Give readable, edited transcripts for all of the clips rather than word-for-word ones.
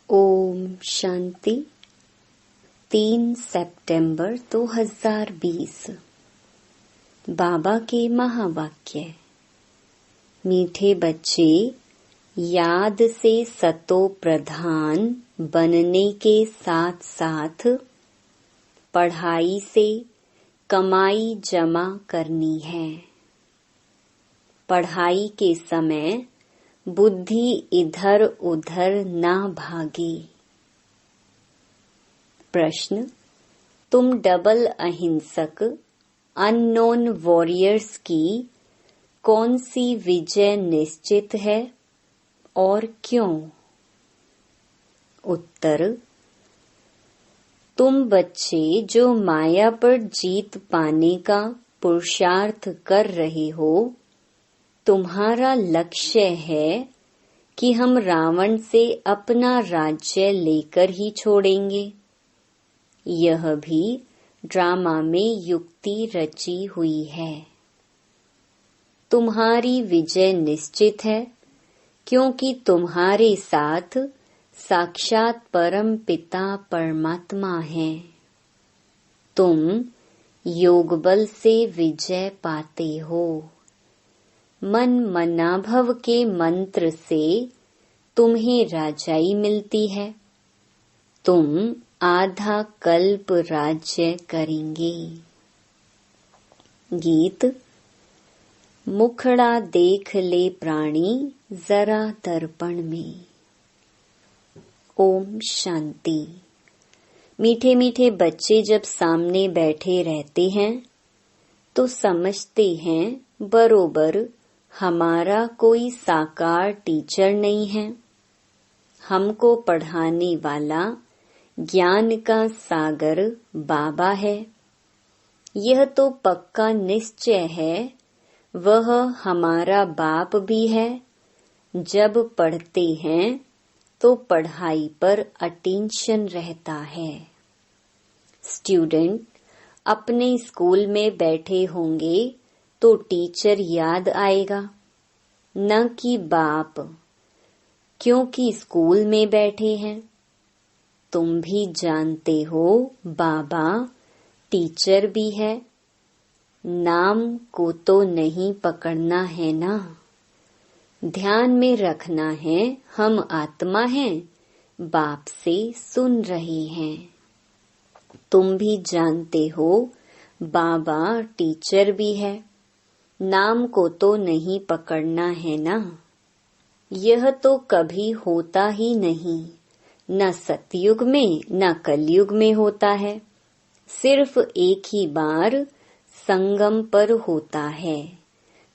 ओम शांति। 3 सितंबर 2020। बाबा के महावाक्य। मीठे बच्चे, याद से सतो प्रधान बनने के साथ साथ पढ़ाई से कमाई जमा करनी है। पढ़ाई के समय बुद्धि इधर उधर ना भागे। प्रश्न: तुम डबल अहिंसक अननोन वॉरियर्स की कौन सी विजय निश्चित है और क्यों? उत्तर: तुम बच्चे जो माया पर जीत पाने का पुरुषार्थ कर रहे हो, तुम्हारा लक्ष्य है कि हम रावण से अपना राज्य लेकर ही छोड़ेंगे। यह भी ड्रामा में युक्ति रची हुई है। तुम्हारी विजय निश्चित है क्योंकि तुम्हारे साथ साक्षात परम पिता परमात्मा है। तुम योग बल से विजय पाते हो। मन मनाभव के मंत्र से तुम्हें राजाई मिलती है। तुम आधा कल्प राज्य करेंगे। गीत। मुखड़ा देख ले प्राणी जरा दर्पण में। ओम शांति। मीठे मीठे बच्चे जब सामने बैठे रहते हैं तो समझते हैं बरोबर हमारा कोई साकार टीचर नहीं है। हमको पढ़ाने वाला ज्ञान का सागर बाबा है। यह तो पक्का निश्चय है वह हमारा बाप भी है। जब पढ़ते हैं तो पढ़ाई पर अटेंशन रहता है। स्टूडेंट अपने स्कूल में बैठे होंगे तो टीचर याद आएगा, न कि बाप, क्योंकि स्कूल में बैठे हैं। तुम भी जानते हो बाबा टीचर भी है। नाम को तो नहीं पकड़ना है ना। ध्यान में रखना है हम आत्मा हैं, बाप से सुन रहे हैं। तुम भी जानते हो बाबा टीचर भी है। नाम को तो नहीं पकड़ना है ना। यह तो कभी होता ही नहीं, न सतयुग में न कलयुग में होता है। सिर्फ एक ही बार संगम पर होता है।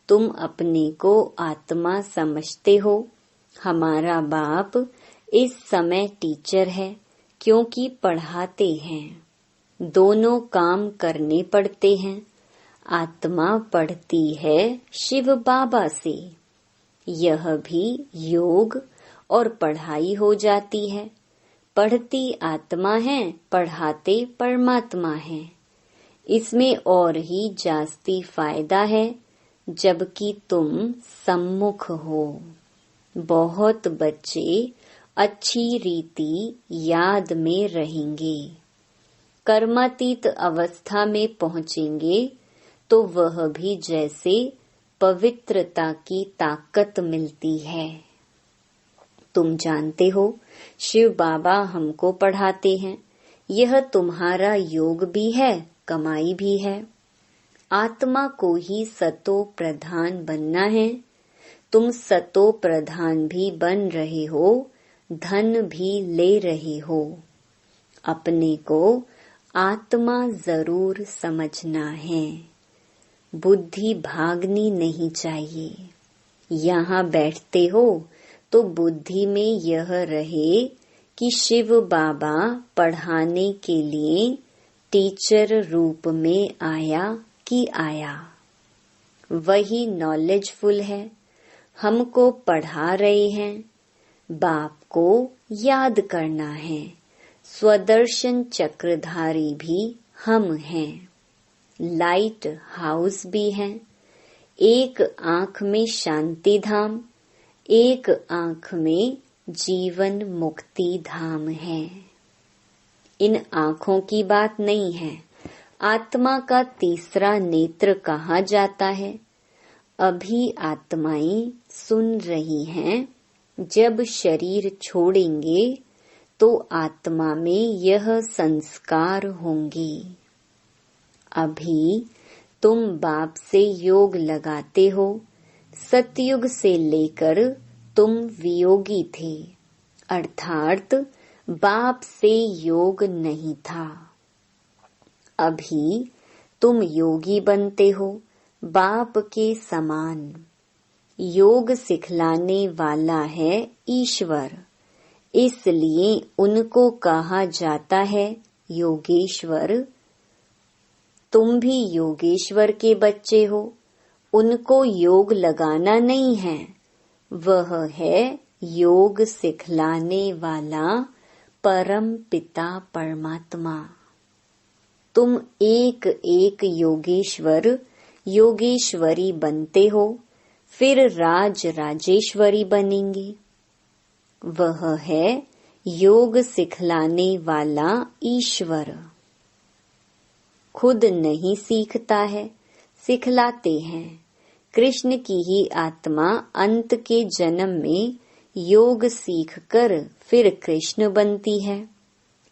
तुम अपने को आत्मा समझते हो। हमारा बाप इस समय टीचर है क्योंकि पढ़ाते हैं। दोनों काम करने पड़ते हैं। आत्मा पढ़ती है शिव बाबा से। यह भी योग और पढ़ाई हो जाती है। पढ़ती आत्मा है, पढ़ाते परमात्मा है। इसमें और ही जास्ती फायदा है जबकि तुम सम्मुख हो। बहुत बच्चे अच्छी रीति याद में रहेंगे। कर्मातीत अवस्था में पहुंचेंगे तो वह भी जैसे पवित्रता की ताकत मिलती है। तुम जानते हो शिव बाबा हमको पढ़ाते हैं। यह तुम्हारा योग भी है, कमाई भी है। आत्मा को ही सतो प्रधान बनना है। तुम सतो प्रधान भी बन रहे हो, धन भी ले रहे हो। अपने को आत्मा जरूर समझना है। बुद्धि भागनी नहीं चाहिए। यहाँ बैठते हो तो बुद्धि में यह रहे कि शिव बाबा पढ़ाने के लिए टीचर रूप में आया कि आया। वही नॉलेजफुल है, हमको पढ़ा रहे हैं। बाप को याद करना है। स्वदर्शन चक्रधारी भी हम हैं। लाइट हाउस भी हैं। एक आंख में शांति धाम, एक आंख में जीवन मुक्ति धाम है। इन आँखों की बात नहीं है। आत्मा का तीसरा नेत्र कहा जाता है। अभी आत्माएं सुन रही हैं। जब शरीर छोड़ेंगे तो आत्मा में यह संस्कार होंगे। अभी तुम बाप से योग लगाते हो। सतयुग से लेकर तुम वियोगी थे, अर्थात बाप से योग नहीं था। अभी तुम योगी बनते हो, बाप के समान। योग सिखलाने वाला है ईश्वर, इसलिए उनको कहा जाता है योगेश्वर। तुम भी योगेश्वर के बच्चे हो। उनको योग लगाना नहीं है, वह है योग सिखलाने वाला परम पिता परमात्मा। तुम एक एक योगेश्वर योगेश्वरी बनते हो, फिर राज राजेश्वरी बनेंगे। वह है योग सिखलाने वाला ईश्वर। खुद नहीं सीखता है, सिखलाते हैं। कृष्ण की ही आत्मा अंत के जन्म में योग सीखकर फिर कृष्ण बनती है,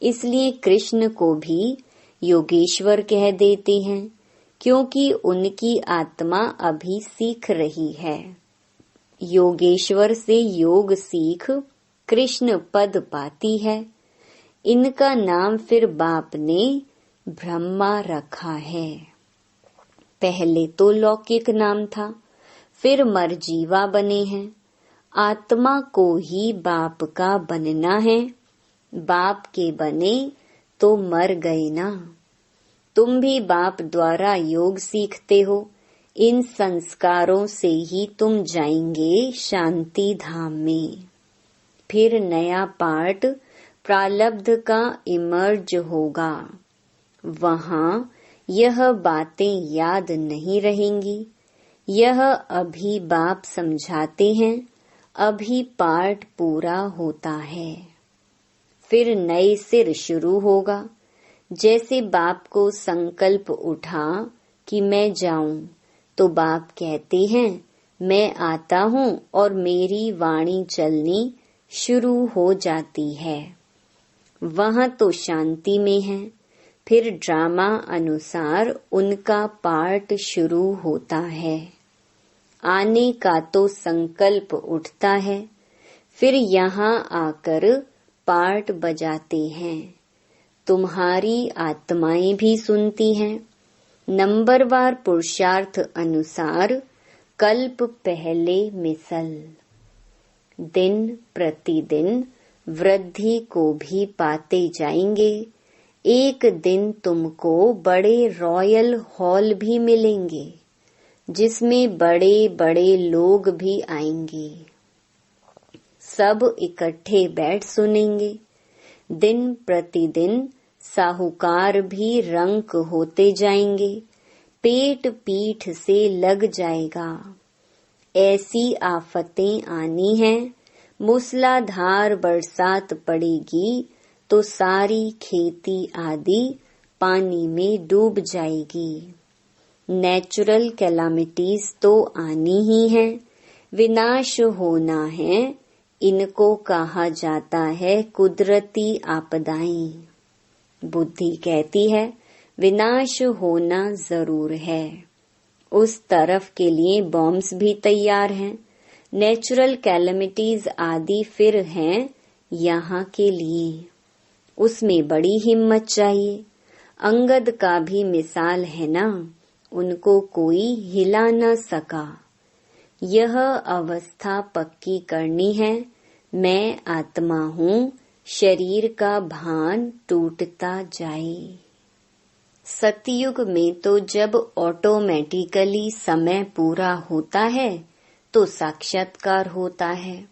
इसलिए कृष्ण को भी योगेश्वर कह देते हैं, क्योंकि उनकी आत्मा अभी सीख रही है। योगेश्वर से योग सीख कृष्ण पद पाती है। इनका नाम फिर बाप ने ब्रह्मा रखा है। पहले तो लौकिक नाम था, फिर मरजीवा बने हैं। आत्मा को ही बाप का बनना है। बाप के बने तो मर गए ना। तुम भी बाप द्वारा योग सीखते हो। इन संस्कारों से ही तुम जाएंगे शांति धाम में। फिर नया पार्ट प्रारब्ध का इमर्ज होगा। वहाँ यह बातें याद नहीं रहेंगी। यह अभी बाप समझाते हैं, अभी पार्ट पूरा होता है। फिर नए सिर शुरू होगा। जैसे बाप को संकल्प उठा कि मैं जाऊं, तो बाप कहते हैं मैं आता हूँ और मेरी वाणी चलनी शुरू हो जाती है। वहाँ तो शांति में है। फिर ड्रामा अनुसार उनका पार्ट शुरू होता है। आने का तो संकल्प उठता है, फिर यहाँ आकर पार्ट बजाते हैं। तुम्हारी आत्माएं भी सुनती हैं। नंबरवार पुरुषार्थ अनुसार कल्प पहले मिसल। दिन प्रतिदिन वृद्धि को भी पाते जाएंगे। एक दिन तुमको बड़े रॉयल हॉल भी मिलेंगे, जिसमें बड़े बड़े लोग भी आएंगे। सब इकट्ठे बैठ सुनेंगे। दिन प्रतिदिन साहूकार भी रंक होते जाएंगे। पेट पीठ से लग जाएगा। ऐसी आफतें आनी हैं। मूसलाधार बरसात पड़ेगी तो सारी खेती आदि पानी में डूब जाएगी। नेचुरल कैलामिटीज तो आनी ही है, विनाश होना है। इनको कहा जाता है कुदरती आपदाएं। बुद्धि कहती है विनाश होना जरूर है। उस तरफ के लिए बॉम्ब्स भी तैयार हैं। नेचुरल कैलामिटीज आदि फिर हैं यहाँ के लिए। उसमें बड़ी हिम्मत चाहिए। अंगद का भी मिसाल है ना, उनको कोई हिला न सका। यह अवस्था पक्की करनी है। मैं आत्मा हूँ, शरीर का भान टूटता जाए। सतयुग में तो जब ऑटोमेटिकली समय पूरा होता है तो साक्षात्कार होता है।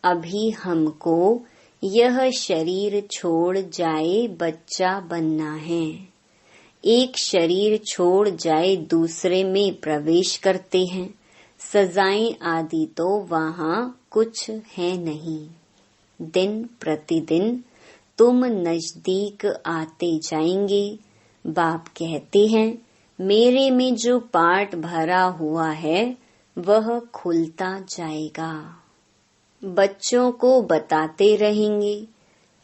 अभी हमको यह शरीर छोड़ जाए बच्चा बनना है। एक शरीर छोड़ जाए दूसरे में प्रवेश करते हैं। सजाएं आदि तो वहाँ कुछ है नहीं। दिन प्रतिदिन तुम नजदीक आते जाएंगे। बाप कहते हैं मेरे में जो पार्ट भरा हुआ है वह खुलता जाएगा। बच्चों को बताते रहेंगे,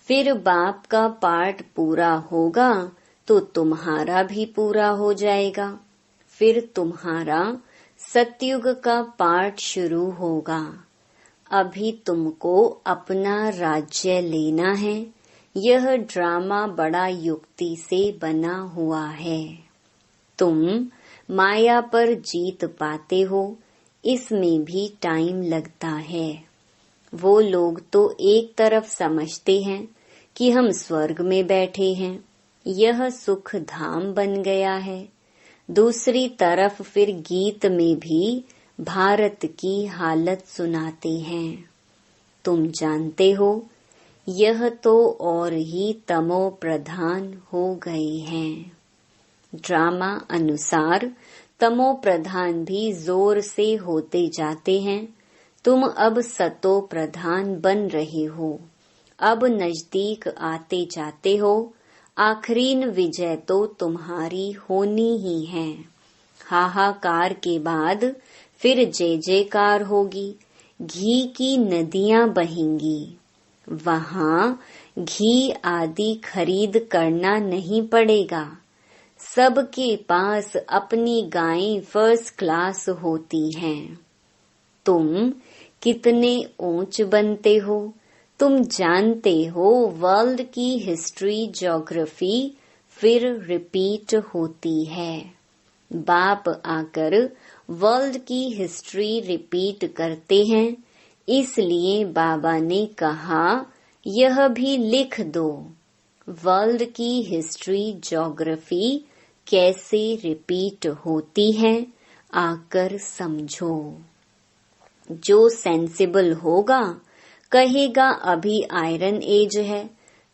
फिर बाप का पार्ट पूरा होगा तो तुम्हारा भी पूरा हो जाएगा। फिर तुम्हारा सतयुग का पार्ट शुरू होगा। अभी तुमको अपना राज्य लेना है। यह ड्रामा बड़ा युक्ति से बना हुआ है। तुम माया पर जीत पाते हो, इसमें भी टाइम लगता है। वो लोग तो एक तरफ समझते हैं कि हम स्वर्ग में बैठे हैं, यह सुख धाम बन गया है। दूसरी तरफ फिर गीत में भी भारत की हालत सुनाते हैं। तुम जानते हो यह तो और ही तमो प्रधान हो गए हैं। ड्रामा अनुसार तमो प्रधान भी जोर से होते जाते हैं। तुम अब सतो प्रधान बन रहे हो। अब नजदीक आते जाते हो। आखरीन विजय तो तुम्हारी होनी ही है। हाहाकार के बाद फिर जय जयकार होगी। घी की नदियां बहेंगी। वहां घी आदि खरीद करना नहीं पड़ेगा। सबके पास अपनी गायें फर्स्ट क्लास होती हैं। तुम कितने ऊंच बनते हो। तुम जानते हो वर्ल्ड की हिस्ट्री ज्योग्राफी फिर रिपीट होती है। बाप आकर वर्ल्ड की हिस्ट्री रिपीट करते हैं। इसलिए बाबा ने कहा यह भी लिख दो, वर्ल्ड की हिस्ट्री ज्योग्राफी कैसे रिपीट होती है, आकर समझो। जो सेंसिबल होगा कहेगा अभी आयरन एज है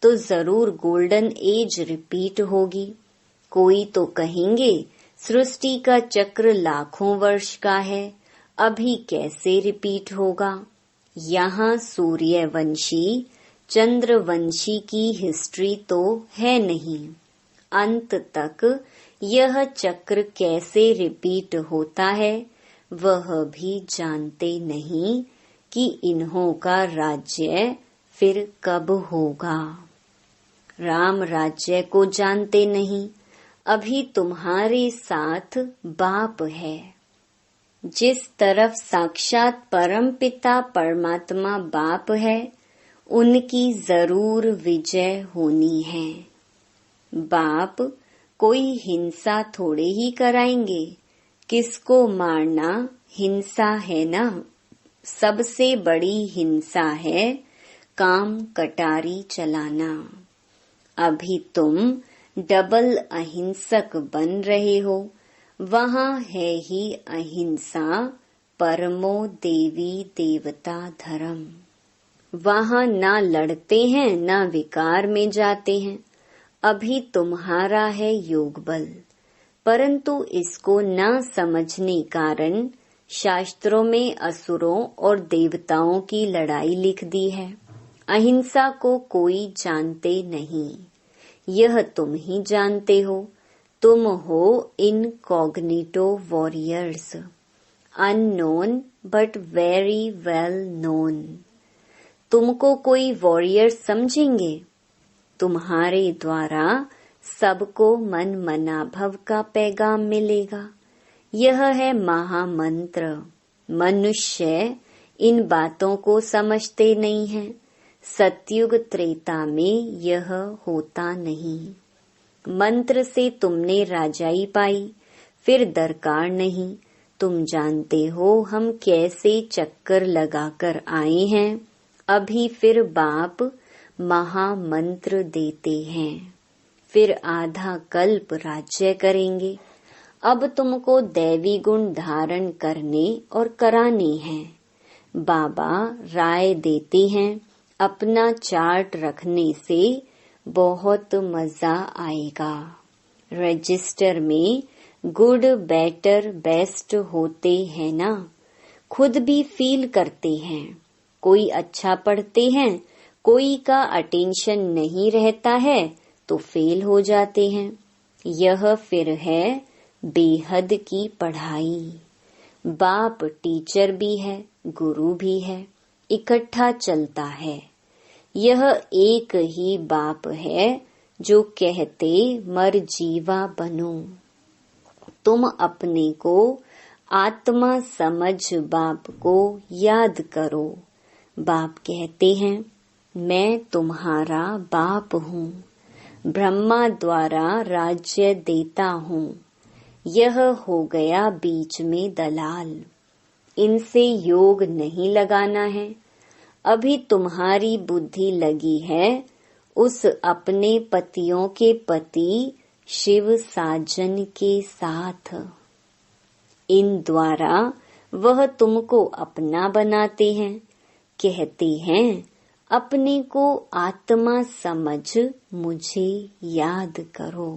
तो जरूर गोल्डन एज रिपीट होगी। कोई तो कहेंगे सृष्टि का चक्र लाखों वर्ष का है, अभी कैसे रिपीट होगा। यहाँ सूर्यवंशी चंद्रवंशी की हिस्ट्री तो है नहीं। अंत तक यह चक्र कैसे रिपीट होता है वह भी जानते नहीं कि इन्हों का राज्य फिर कब होगा। राम राज्य को जानते नहीं। अभी तुम्हारे साथ बाप है। जिस तरफ साक्षात परमपिता परमात्मा बाप है, उनकी जरूर विजय होनी है। बाप कोई हिंसा थोड़े ही कराएंगे। किसको मारना हिंसा है ना। सबसे बड़ी हिंसा है काम कटारी चलाना। अभी तुम डबल अहिंसक बन रहे हो। वहाँ है ही अहिंसा परमो देवी देवता धर्म। वहाँ ना लड़ते हैं ना विकार में जाते हैं। अभी तुम्हारा है योग बल, परंतु इसको न समझने कारण शास्त्रों में असुरों और देवताओं की लड़ाई लिख दी है। अहिंसा को कोई जानते नहीं, यह तुम ही जानते हो। तुम हो incognito warriors, unknown but very well known. तुमको कोई वॉरियर समझेंगे। तुम्हारे द्वारा सबको मन मनाभव का पैगाम मिलेगा। यह है महामंत्र। मनुष्य इन बातों को समझते नहीं है। सतयुग त्रेता में यह होता नहीं। मंत्र से तुमने राजाई पाई, फिर दरकार नहीं। तुम जानते हो हम कैसे चक्कर लगाकर आए हैं। अभी फिर बाप महामंत्र देते हैं। फिर आधा कल्प राज्य करेंगे। अब तुमको दैवी गुण धारण करने और कराने हैं। बाबा राय देते हैं अपना चार्ट रखने से बहुत मजा आएगा। रजिस्टर में गुड बेटर बेस्ट होते हैं ना, खुद भी फील करते हैं। कोई अच्छा पढ़ते हैं, कोई का अटेंशन नहीं रहता है तो फेल हो जाते हैं। यह फिर है बेहद की पढ़ाई। बाप टीचर भी है, गुरु भी है, इकट्ठा चलता है। यह एक ही बाप है जो कहते मर जीवा बनो। तुम अपने को आत्मा समझ बाप को याद करो। बाप कहते हैं मैं तुम्हारा बाप हूँ, ब्रह्मा द्वारा राज्य देता हूँ। यह हो गया बीच में दलाल। इनसे योग नहीं लगाना है। अभी तुम्हारी बुद्धि लगी है उस अपने पतियों के पति शिव साजन के साथ। इन द्वारा वह तुमको अपना बनाते हैं, कहते हैं अपने को आत्मा समझ मुझे याद करो।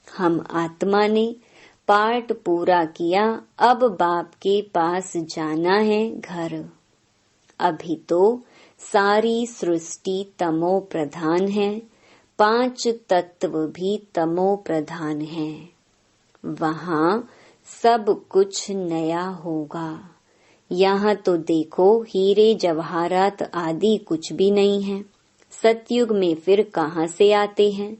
हम आत्मा ने पाठ पूरा किया, अब बाप के पास जाना है घर। अभी तो सारी सृष्टि तमो प्रधान है, 5 तत्व भी तमो प्रधान है। वहाँ सब कुछ नया होगा। यहाँ तो देखो हीरे जवाहरात आदि कुछ भी नहीं है। सतयुग में फिर कहाँ से आते हैं?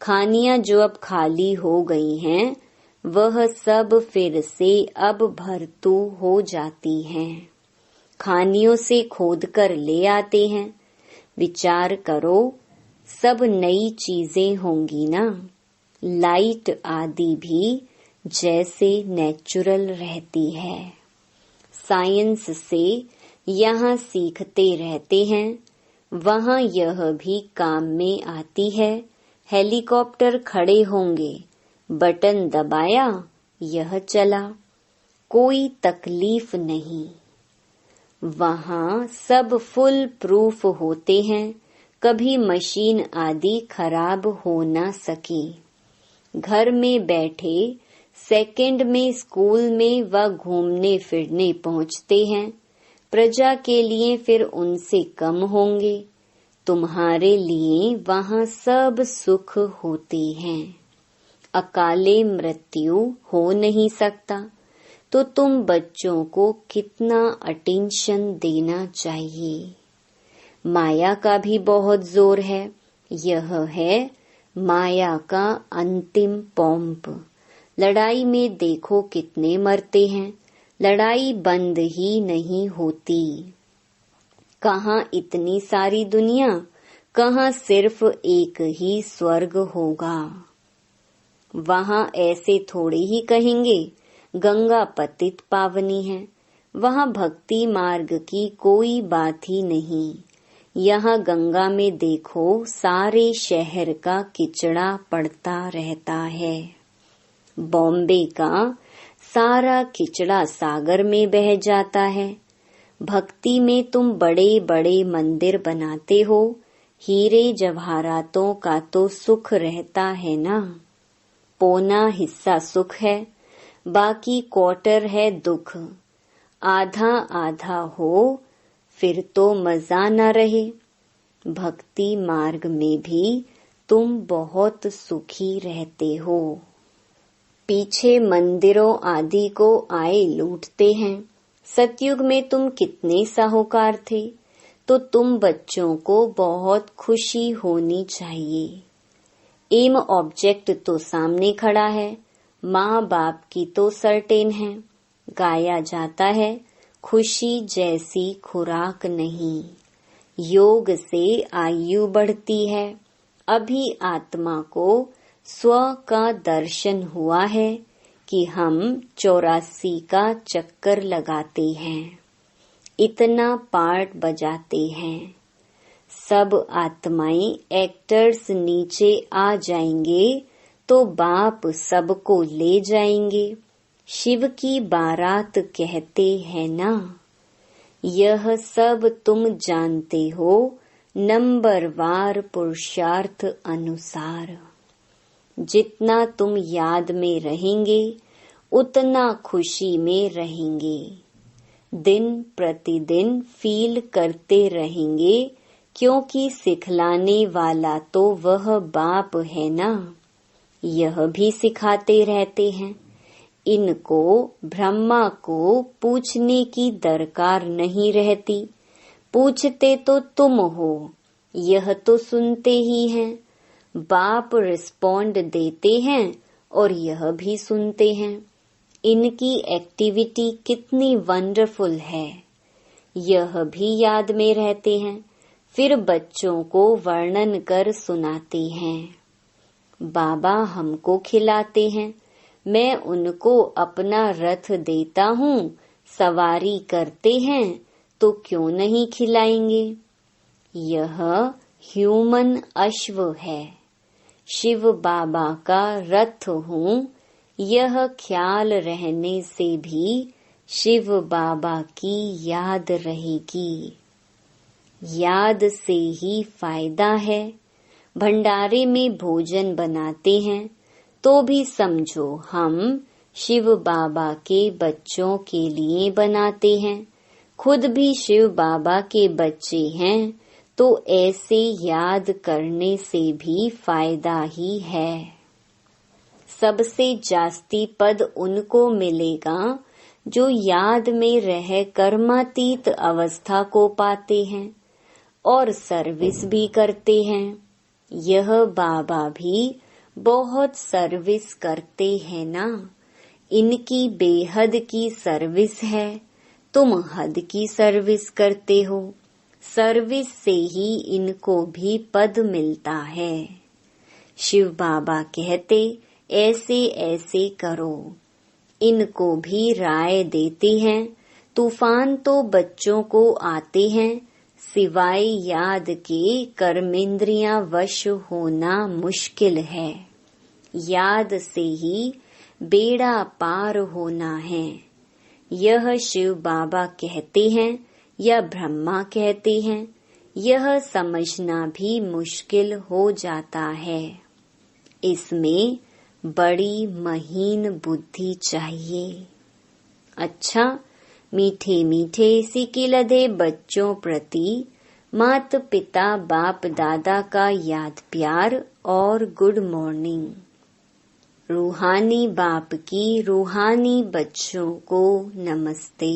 खानियां जो अब खाली हो गई हैं, वह सब फिर से अब भरतू हो जाती हैं। खानियों से खोद कर ले आते हैं। विचार करो, सब नई चीजें होंगी ना। लाइट आदि भी जैसे नेचुरल रहती है। साइंस से यहाँ सीखते रहते हैं, वहाँ यह भी काम में आती है। हेलीकॉप्टर खड़े होंगे, बटन दबाया, यह चला, कोई तकलीफ नहीं। वहाँ सब फुल प्रूफ होते हैं, कभी मशीन आदि खराब हो न सकी। घर में बैठे सेकंड में स्कूल में व घूमने फिरने पहुँचते हैं। प्रजा के लिए फिर उनसे कम होंगे। तुम्हारे लिए वहाँ सब सुख होते हैं। अकाले मृत्यु हो नहीं सकता, तो तुम बच्चों को कितना अटेंशन देना चाहिए। माया का भी बहुत जोर है। यह है माया का अंतिम पंप। लड़ाई में देखो कितने मरते हैं, लड़ाई बंद ही नहीं होती। कहाँ इतनी सारी दुनिया, कहाँ सिर्फ एक ही स्वर्ग होगा। वहाँ ऐसे थोड़े ही कहेंगे गंगा पतित पावनी है। वहाँ भक्ति मार्ग की कोई बात ही नहीं। यहाँ गंगा में देखो सारे शहर का किचड़ा पड़ता रहता है। बॉम्बे का सारा किचड़ा सागर में बह जाता है। भक्ति में तुम बड़े बड़े मंदिर बनाते हो, हीरे जवाहरातों का तो सुख रहता है ना। पौना हिस्सा सुख है, बाकी क्वार्टर है दुख। आधा आधा हो, फिर तो मजा न रहे। भक्ति मार्ग में भी तुम बहुत सुखी रहते हो। पीछे मंदिरों आदि को आए लूटते हैं। सतयुग में तुम कितने साहूकार थे, तो तुम बच्चों को बहुत खुशी होनी चाहिए। एम ऑब्जेक्ट तो सामने खड़ा है, माँ बाप की तो सर्टेन है। गाया जाता है खुशी जैसी खुराक नहीं। योग से आयु बढ़ती है। अभी आत्मा को स्व का दर्शन हुआ है कि हम 84 का चक्कर लगाते हैं, इतना पार्ट बजाते हैं। सब आत्माएं एक्टर्स नीचे आ जाएंगे तो बाप सबको ले जाएंगे। शिव की बारात कहते हैं ना। यह सब तुम जानते हो नंबरवार पुरुषार्थ अनुसार। जितना तुम याद में रहेंगे उतना खुशी में रहेंगे। दिन प्रतिदिन फील करते रहेंगे क्योंकि सिखलाने वाला तो वह बाप है ना। यह भी सिखाते रहते हैं। इनको ब्रह्मा को पूछने की दरकार नहीं रहती। पूछते तो तुम हो, यह तो सुनते ही हैं। बाप रिस्पॉन्ड देते हैं और यह भी सुनते हैं। इनकी एक्टिविटी कितनी वंडरफुल है, यह भी याद में रहते हैं। फिर बच्चों को वर्णन कर सुनाते हैं। बाबा हमको खिलाते हैं, मैं उनको अपना रथ देता हूँ, सवारी करते हैं, तो क्यों नहीं खिलाएंगे। यह ह्यूमन अश्व है, शिव बाबा का रथ हूँ। यह ख्याल रहने से भी शिव बाबा की याद रहेगी। याद से ही फायदा है। भंडारे में भोजन बनाते हैं तो भी समझो हम शिव बाबा के बच्चों के लिए बनाते हैं। खुद भी शिव बाबा के बच्चे हैं तो ऐसे याद करने से भी फायदा ही है। सबसे जास्ती पद उनको मिलेगा जो याद में रह कर्मातीत अवस्था को पाते हैं और सर्विस भी करते हैं। यह बाबा भी बहुत सर्विस करते हैं ना। इनकी बेहद की सर्विस है, तुम हद की सर्विस करते हो। सर्विस से ही इनको भी पद मिलता है। शिव बाबा कहते ऐसे ऐसे करो। इनको भी राय देते हैं। तूफान तो बच्चों को आते हैं, सिवाय याद के कर्मेंद्रियां वश होना मुश्किल है। याद से ही बेड़ा पार होना है। यह शिव बाबा कहते हैं या ब्रह्मा कहते हैं, यह समझना भी मुश्किल हो जाता है। इसमें बड़ी महीन बुद्धि चाहिए। अच्छा, मीठे मीठे सिकिलधे बच्चों प्रति माता पिता बाप दादा का याद प्यार और गुड मॉर्निंग। रूहानी बाप की रूहानी बच्चों को नमस्ते।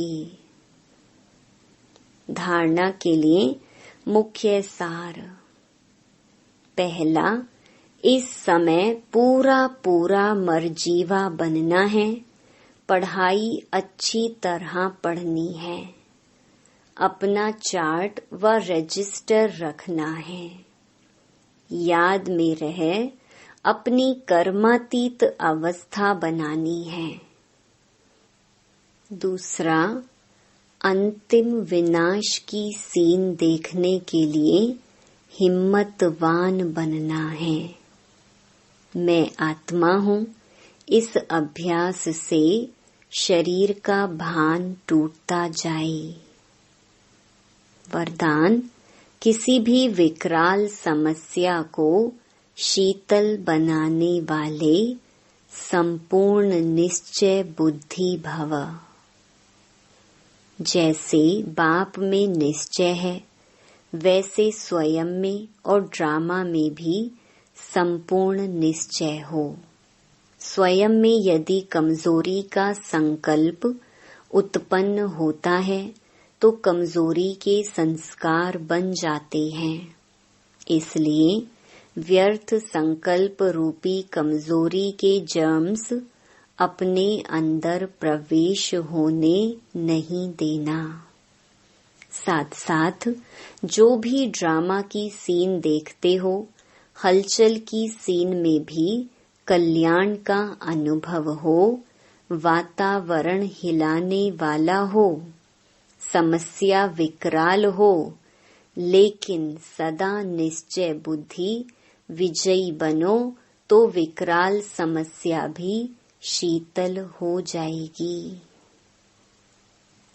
धारणा के लिए मुख्य सार। पहला, इस समय पूरा पूरा मरजीवा बनना है। पढ़ाई अच्छी तरह पढ़नी है। अपना चार्ट व रजिस्टर रखना है। याद में रह अपनी कर्मातीत अवस्था बनानी है। दूसरा, अंतिम विनाश की सीन देखने के लिए हिम्मतवान बनना है। मैं आत्मा हूँ। इस अभ्यास से शरीर का भान टूटता जाए। वरदान, किसी भी विकराल समस्या को शीतल बनाने वाले संपूर्ण निश्चय बुद्धि भव। जैसे बाप में निश्चय है, वैसे स्वयं में और ड्रामा में भी संपूर्ण निश्चय हो। स्वयं में यदि कमजोरी का संकल्प उत्पन्न होता है तो कमजोरी के संस्कार बन जाते हैं। इसलिए व्यर्थ संकल्प रूपी कमजोरी के जर्म्स अपने अंदर प्रवेश होने नहीं देना। साथ साथ जो भी ड्रामा की सीन देखते हो, हलचल की सीन में भी कल्याण का अनुभव हो, वातावरण हिलाने वाला हो, समस्या विकराल हो, लेकिन सदा निश्चय बुद्धि विजयी बनो तो विकराल समस्या भी शीतल हो जाएगी।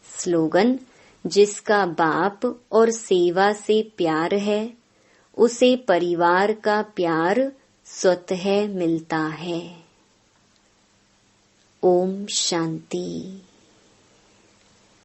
स्लोगन, जिसका बाप और सेवा से प्यार है, उसे परिवार का प्यार स्वतः मिलता है। ओम शांति।